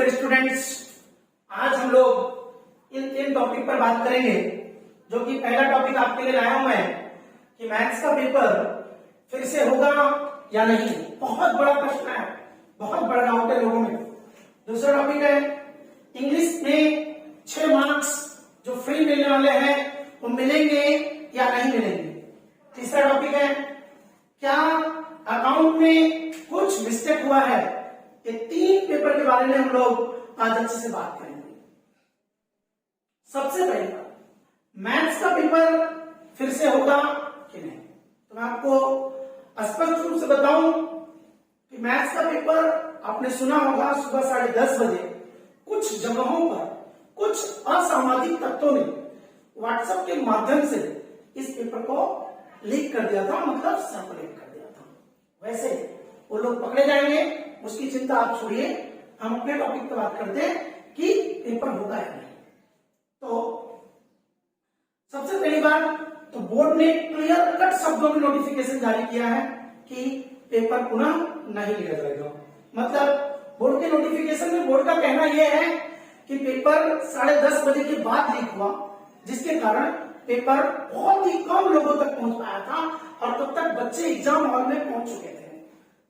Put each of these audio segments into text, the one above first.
Dear students, आज हम लोग इन 3 टॉपिक पर बात करेंगे। जो कि पहला टॉपिक आपके लिए लाया हूं मैं कि मैथ्स का पेपर फिर से होगा या नहीं। बहुत बड़ा प्रश्न है, बहुत बड़ा डाउट है लोगों में। दूसरा टॉपिक है इंग्लिश में 6 मार्क्स जो फ्री मिलने वाले हैं वो मिलेंगे या नहीं मिलेंगे। तीसरा टॉपिक है क्या अकाउंट में कुछ मिस्टेक हुआ है। ये 3 पेपर के बारे में हम लोग आज अच्छे से बात करेंगे। सबसे पहले मैथ्स का पेपर फिर से होगा कि नहीं। तो मैं आपको स्पष्ट रूप से बताऊं कि मैथ्स का पेपर आपने सुना होगा सुबह 10:30 बजे कुछ जगहों पर कुछ असामाजिक तत्वों ने व्हाट्सएप के माध्यम से इस पेपर को लीक कर दिया था, मतलब सर्कुलेट कर दिया था। वैसे वो लोग पकड़े जाएंगे, उसकी चिंता आप छोड़िए। हम अपने टॉपिक पर बात करते हैं कि पेपर होगा या नहीं। तो सबसे पहली बात तो बोर्ड ने क्लियर कट शब्दों में नोटिफिकेशन जारी किया है कि पेपर पुनः नहीं लिया जाएगा। मतलब बोर्ड के नोटिफिकेशन में बोर्ड का कहना यह है कि पेपर 10:30 बजे के बाद लीक हुआ, जिसके कारण पेपर बहुत ही कम लोगों तक पहुंच पाया था और तब तक बच्चे एग्जाम हॉल में पहुंच चुके थे।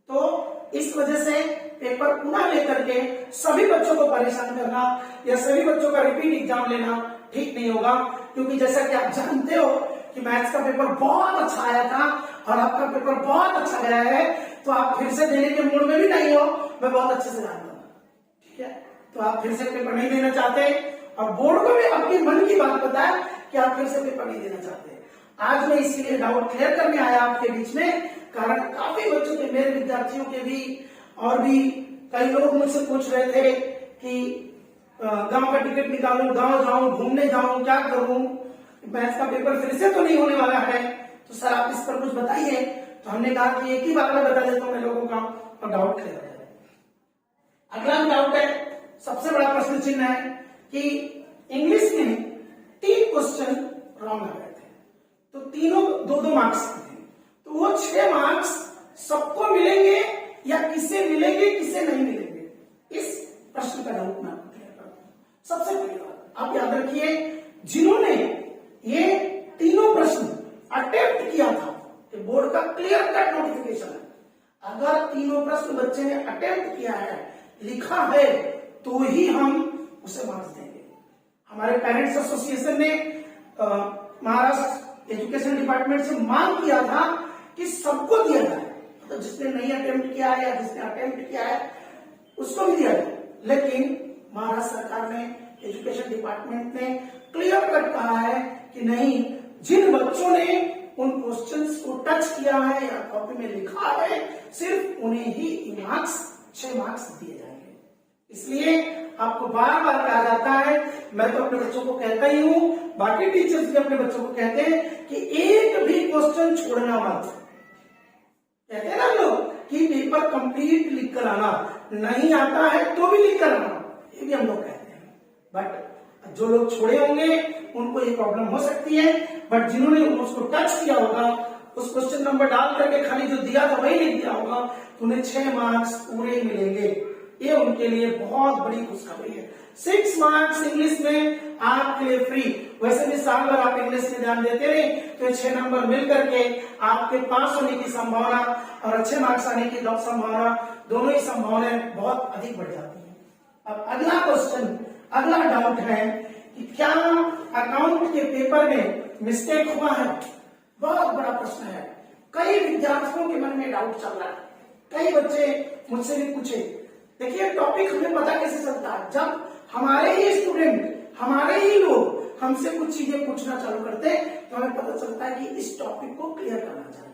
तो इस वजह से पेपर पुनः लेकर के सभी बच्चों को परेशान करना या सभी बच्चों का रिपीट एग्जाम लेना ठीक नहीं होगा। क्योंकि जैसा कि आप जानते हो कि मैथ्स का पेपर बहुत अच्छा आया था और आपका पेपर बहुत अच्छा गया है, तो आप फिर से देने के मूड में भी नहीं हो, मैं बहुत अच्छे से जानता हूं। ठीक है, तो आप फिर से पेपर नहीं देना चाहते और बोर्ड को भी आपके मन की बात पता है कि आप फिर से पेपर नहीं देना चाहते। आज मैं इसीलिए डाउट क्लियर करने आया आपके बीच में, कारण काफी बच्चों के, मेरे विद्यार्थियों के भी और भी कई लोग मुझसे पूछ रहे थे कि गांव का टिकट निकालूं, गांव जाऊं, घूमने जाऊं, क्या करूं, मैथ्स का पेपर फिर से तो नहीं होने वाला है, तो सर आप इस पर कुछ बताइए। तो हमने कहा कि एक ही बात में बता देता हूं मैं लोगों का और डाउट क्लियर हो जाए। अगला डाउट है, सबसे बड़ा प्रश्न चिन्ह है कि इंग्लिश में 3 क्वेश्चन रॉन्ग आ गए थे, तो तीनों 2-2 मार्क्स थे। तो वो 6 मार्क्स सबको मिलेंगे या किसे मिलेंगे किसे नहीं मिलेंगे, इस प्रश्न का डाउट मैं आपको क्लियर करता हूं। सबसे पहली बात आप याद रखिए, जिन्होंने ये तीनों प्रश्न अटेम्प्ट किया था, ये बोर्ड का क्लियर कट नोटिफिकेशन है। अगर तीनों प्रश्न बच्चे ने अटेम्प्ट किया है, लिखा है, तो ही हम उसे मार्क्स देंगे। हमारे पेरेंट्स एसोसिएशन ने महाराष्ट्र एजुकेशन डिपार्टमेंट से मांग किया था कि सबको दिया जाए, तो जिसने नहीं अटेम्प्ट किया है या जिसने अटेम्प्ट किया है उसको भी दिया जाए। लेकिन महाराष्ट्र सरकार ने, एजुकेशन डिपार्टमेंट ने क्लियर कट कहा है कि नहीं, जिन बच्चों ने उन क्वेश्चंस को टच किया है या कॉपी में लिखा है, सिर्फ उन्हें ही मार्क्स 6 मार्क्स दिए जाएंगे। इसलिए आपको बार बार कहा जाता है, मैं तो अपने बच्चों को कहता ही हूं, बाकी टीचर्स भी अपने बच्चों को कहते हैं कि एक भी क्वेश्चन छोड़ना मत। कहते हैं ना लोग कि पेपर कंप्लीट लिख कर आना, नहीं आता है तो भी लिख कर आना, ये भी हम लोग कहते हैं। बट जो लोग छोड़े होंगे उनको ये प्रॉब्लम हो सकती है, बट जिन्होंने उसको टच किया होगा, उस क्वेश्चन नंबर डाल करके खाली जो दिया था वही लिख दिया होगा, तो उन्हें 6 मार्क्स पूरे मिलेंगे। ये उनके लिए बहुत बड़ी खुशखबरी है। 6 मार्क्स इंग्लिश में आपके लिए फ्री। वैसे भी साल भर आप इंग्लिश में ध्यान देते रहे तो 6 नंबर मिल करके आपके पास होने की संभावना और अच्छे मार्क्स आने की संभावना, दोनों ही संभावनाएं बहुत अधिक बढ़ जाती है। अब अगला क्वेश्चन, अगला डाउट है कि क्या अकाउंट के पेपर में मिस्टेक हुआ है। बहुत बड़ा प्रश्न है, कई विद्यार्थियों के मन में डाउट चल रहा है, कई बच्चे मुझसे भी पूछे। देखिए टॉपिक हमें पता कैसे चलता है, जब हमारे ही स्टूडेंट, हमारे ही लोग हमसे कुछ चीजें पूछना चालू करते हैं तो हमें पता चलता है कि इस टॉपिक को क्लियर करना चाहिए।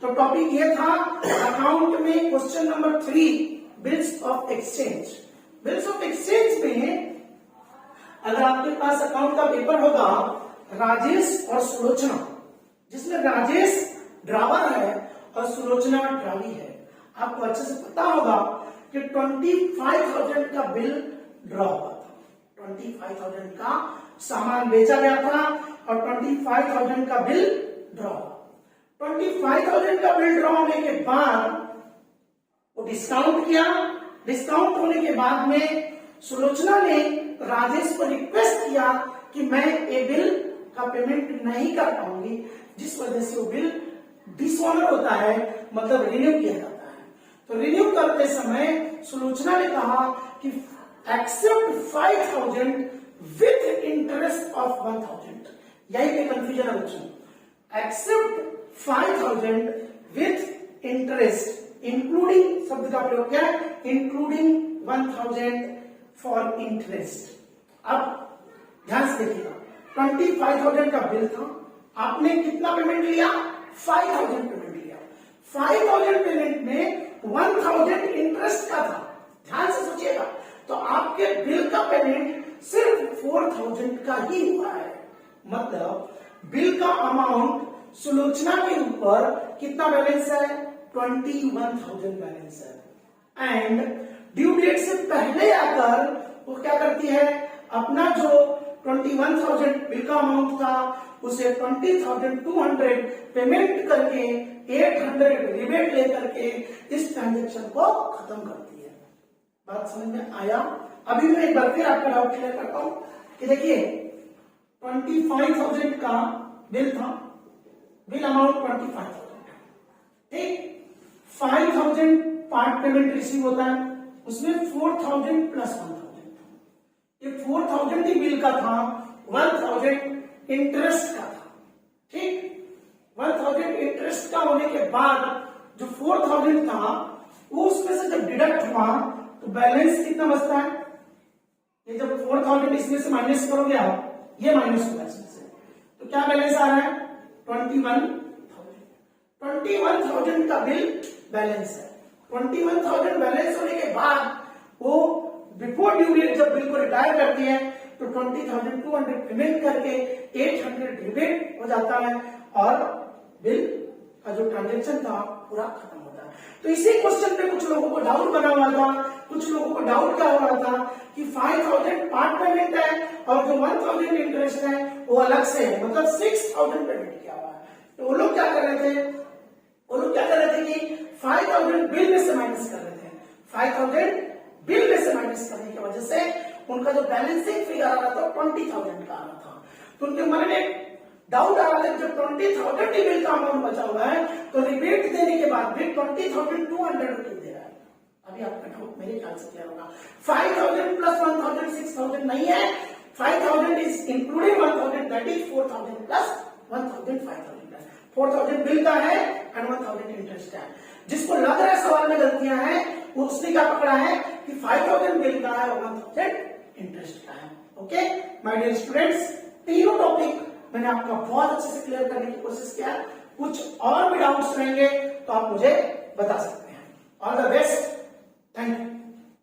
तो टॉपिक ये था अकाउंट में question number 3 bills of exchange. Bills of exchange में अगर आपके पास अकाउंट का पेपर होगा राजेश और सुलोचना, जिसमें राजेश ड्रावर है और सुलोचना ड्रावी है, आपको अच्छे से पता होगा कि 25,000 का बिल ड्रॉ हुआ था। 25,000 का सामान बेचा गया था और 25,000 का बिल ड्रॉ हुआ। 25,000 का बिल ड्रॉ होने के बाद वो डिस्काउंट किया डिस्काउंट होने के बाद में सुलोचना ने राजेश को रिक्वेस्ट किया कि मैं ये बिल का पेमेंट नहीं कर पाऊंगी, जिस वजह से वो बिल डिसऑनर होता है, मतलब रिन्यू किया जाता है। तो रिन्यू करते समय सुलोचना ने कहा कि एक्सेप्ट 5000 विथ इंटरेस्ट ऑफ 1000। यही पे कंफ्यूजन है बच्चों। एक्सेप्ट 5000 विथ इंटरेस्ट, इंक्लूडिंग शब्द का प्रयोग क्या है, इंक्लूडिंग 1000 फॉर इंटरेस्ट। अब ध्यान से देखिएगा, 25,000 का बिल था, आपने कितना पेमेंट लिया, 5,000 पेमेंट लिया। 5,000 पेमेंट में 1,000 इंटरेस्ट का था। ध्यान से सोचिएगा, तो आपके बिल का पेमेंट सिर्फ 4,000 का ही हुआ है। मतलब बिल का अमाउंट सुलोचना के ऊपर कितना बैलेंस है, 21,000 बैलेंस है। एंड ड्यू डेट से पहले आकर वो क्या करती है, अपना जो 21,000 बिल का अमाउंट था उसे 20,200 पेमेंट करके 800 रिबेट लेकर के इस ट्रांजेक्शन को खत्म करती है। बात समझ में आया? अभी मैं एक बार फिर आपका डाउट क्लियर करता हूं कि देखिए 25,000 का बिल था, बिल अमाउंट 25,000, ठीक। 5,000 पार्ट पेमेंट रिसीव होता है, उसमें 4,000 प्लस 1,000। ये 4,000 ही बिल का था, 1,000 इंटरेस्ट का था, ठीक। 1,000 इंटरेस्ट का होने के बाद जो 4,000 था वो उसमें से जब डिडक्ट हुआ तो बैलेंस कितना बचता है, ये जब 4,000 इसमें से माइनस करोगे आप, ये माइनस होगा इसमें से, तो क्या बैलेंस आ रहा है, 21,000। 21,000 का बिल बैलेंस है। 21,000 बैलेंस होने के बाद वो बिफोर ड्यू डेट जब बिल को रिटायर करती है तो 20,200 पेमेंट करके 800 रिबेट हो जाता है और बिल का जो ट्रांजेक्शन था पूरा खत्म होता है। तो इसी क्वेश्चन पे कुछ लोगों को डाउट बना हुआ था, कुछ लोगों को डाउट क्या हो रहा था कि 5,000 पार्ट पेमेंट है और जो 1,000 इंटरेस्ट है वो अलग से है, मतलब 6,000 पेमेंट किया हुआ है। तो वो लोग क्या कर रहे थे, कि 5,000 बिल में से माइनस कर रहे थे। 5,000 बिल में से माइनस करने की वजह से उनका जो बैलेंसिंग फिगर आ रहा था 20,000 का आ रहा था। तो उनके मन में डाउट आ रहा था जब 20,000 ही बिल का अमाउंट बचा हुआ है तो रिबेट देने के बाद भी 20,200 क्यों दे रहा है। अभी आपका डाउट मेरे ख्याल से क्लियर होगा। 5,000 प्लस 1,000 6,000 नहीं है, 5,000 is including 1,000, that is 4,000 plus 1,000, 5,000 plus 4,000 bill का है एंड 1,000 इंटरेस्ट है। जिसको लग रहा है सवाल में गलतियां हैं वो उसने क्या पकड़ा है कि 5,000 बिल का है और 1,000 इंटरेस्ट का है। ओके माय डियर स्टूडेंट्स, तीनों टॉपिक मैंने आपका बहुत अच्छे से क्लियर करने की कोशिश किया। कुछ और भी डाउट्स रहेंगे तो आप मुझे बता सकते हैं। All the best.